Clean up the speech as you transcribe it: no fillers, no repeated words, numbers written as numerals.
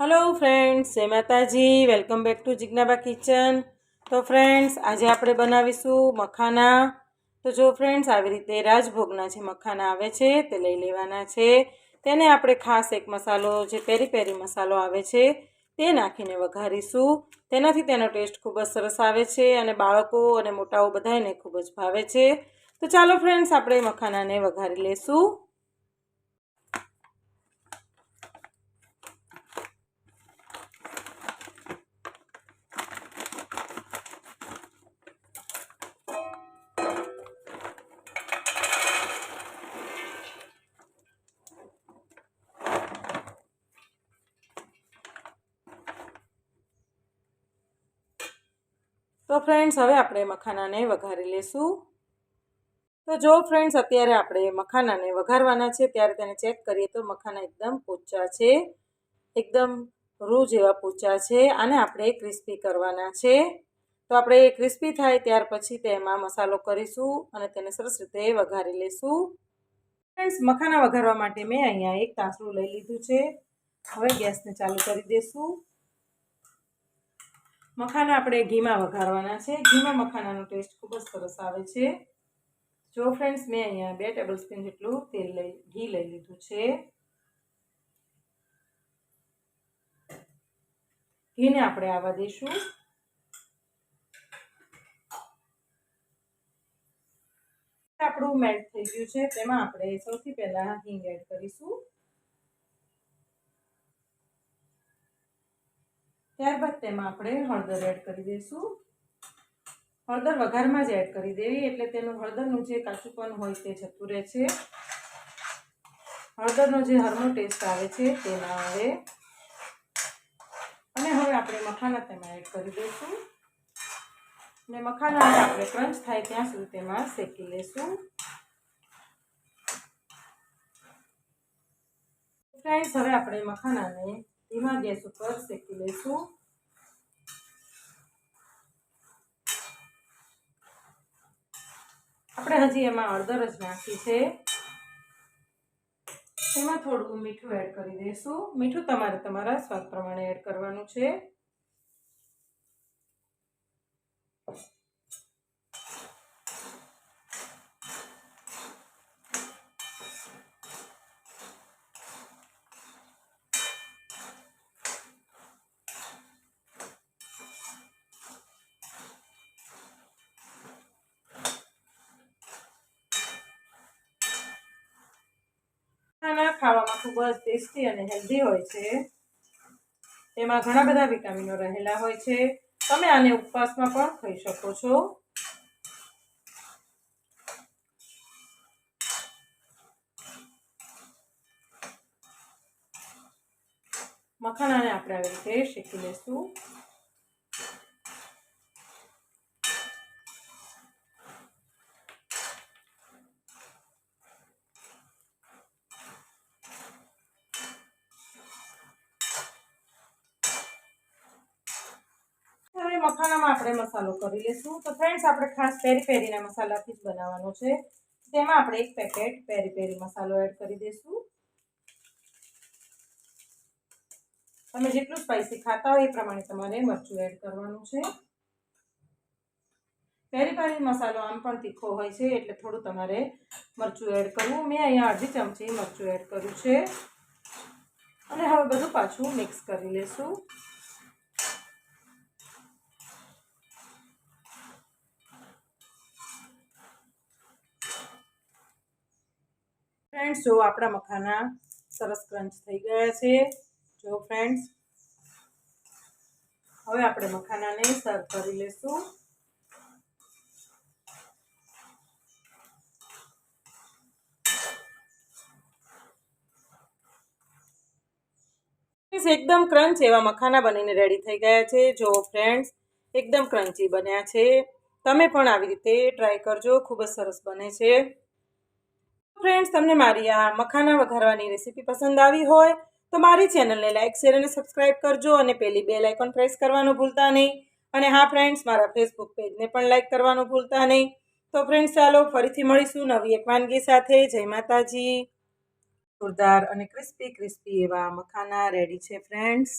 Hello friends, जय माताजी। Welcome back to Jignaba kitchen. तो फ्रेंड्स, आज આપણે બનાવીશું મખાના। તો જો ફ્રેન્ડ્સ, આવી રીતે રાજભોગના જે મખાના આવે છે તે લઈ લેવાના છે। તેને આપણે ખાસ એક મસાલો જે પેરી પેરી મસાલો આવે છે તે નાખીને વઘારીશું। તેનાથી તેનો ટેસ્ટ ખૂબ જ સરસ આવે છે અને બાળકો અને મોટાઓ બધાને ખૂબ જ ભાવે છે। તો ચાલો ફ્રેન્ડ્સ, આપણે મખાનાને વઘારી લેશું। તો ફ્રેન્ડ્સ, હવે આપણે મખાનાને વઘારી લેશું। તો જો ફ્રેન્ડ્સ, અત્યારે આપણે મખાનાને વઘારવાના છે ત્યારે તેને ચેક કરીએ તો મખાના એકદમ પોચા છે, એકદમ રૂ જેવા પોચા છે। આને આપણે ક્રિસ્પી કરવાના છે। તો આપણે ક્રિસ્પી થાય ત્યાર પછી તેમાં મસાલો કરીશું અને તેને સરસ રીતે વઘારી લેશું। ફ્રેન્ડ્સ, મખાના વઘારવા માટે મેં અહીંયા એક તાસડું લઈ લીધું છે। હવે ગેસને ચાલુ કરી દઈશું। મખાના આપણે ઘીમાં વઘારવાના છે। ઘીમાં મખાનાનો ટેસ્ટ ખૂબ જ સરસ આવે છે। જો ફ્રેન્ડ્સ, મેં અહીંયા 2 ટેબલસ્પૂન જેટલું ઘી લઈ લીધું છે। ઘીને આપણે આવવા દઈશું। આપણું મેલ્ટ થઈ ગયું છે, તેમાં આપણે સૌથી પહેલા હિંગ એડ કરીશું। ત્યારબાદ તેમાં આપણે હળદર એડ કરી દઈશું। હળદર વઘારમાં જ એડ કરી દેવી, એટલે તેનું હળદરનું જે કાચુંપણ હોય તે જતું રહે છે। હળદરનો જે હરનો ટેસ્ટ આવે છે તે ના આવે। અને હવે આપણે મખાના તેમાં એડ કરી દઈશું અને મખાનાને આપણે ક્રંચ થાય ત્યાં સુધી તેમાં શેકી લેશું। ફ્રેન્ડ્સ, હવે આપણે મખાનાને ધીમા ગેસ ઉપર શેકી લઈશું। આપણે હજી એમાં હળદર જ નાખી છે, એમાં થોડું મીઠું એડ કરી દઈશું। મીઠું તમારે તમારા સ્વાદ પ્રમાણે એડ કરવાનું છે। મખાના ખાવામાં ખૂબ જ ટેસ્ટી અને હેલ્ધી હોય છે। તેમાં ઘણા બધા વિટામિનો રહેલા હોય છે। તમે આને ઉપવાસમાં પણ ખાઈ શકો છો। મખાનાને આપણે આવી રીતે શેકી લઈશું। હવે મખાનામાં આપણે મસાલો કરી લઈશું। તો ફ્રેન્ડ્સ, આપણે ખાસ પેરી પેરીના મસાલાથી જ બનાવવાનો છે। તેમાં આપણે 1 પેકેટ પેરી પેરી મસાલો એડ કરી દઈશું। તમે જેટલું સ્પાઈસી ખાતા હોય એ પ્રમાણે તમારે મરચું એડ કરવાનું છે। પેરી પેરી મસાલો આમ પણ તીખો હોય છે, એટલે થોડું તમારે મરચું એડ કરવું। મેં અહીંયા અડધી ચમચી મરચું એડ કર્યું છે અને હવે બધું પાછું મિક્સ કરી લેશું। ફ્રેન્ડ્સ, જો આપણા મખાના સરસ ક્રંચ થઈ ગયા છે। જો ફ્રેન્ડ્સ, હવે આપણે મખાનાને સર્વ કરી લેશું। એકદમ ક્રંચ એવા મખાના બનીને રેડી થઈ ગયા છે। જો ફ્રેન્ડ્સ, એકદમ ક્રન્ચી બન્યા છે। તમે પણ આવી રીતે ટ્રાય કરજો, ખૂબ જ સરસ બને છે। ફ્રેન્ડ્સ, તમને મારી આ મખાના વઘારવાની રેસીપી પસંદ આવી હોય તો મારી ચેનલને લાઇક, શેર અને સબસ્ક્રાઇબ કરજો અને પેલી બેલ આઇકોન પ્રેસ કરવાનું ભૂલતા નહીં। અને હા ફ્રેન્ડ્સ, મારા ફેસબુક પેજને પણ લાઇક કરવાનું ભૂલતા નહીં। તો ફ્રેન્ડ્સ, ચાલો ફરીથી મળીશું નવી એક વાનગી સાથે। જય માતાજી। જોરદાર અને ક્રિસ્પી ક્રિસ્પી એવા મખાના રેડી છે ફ્રેન્ડ્સ।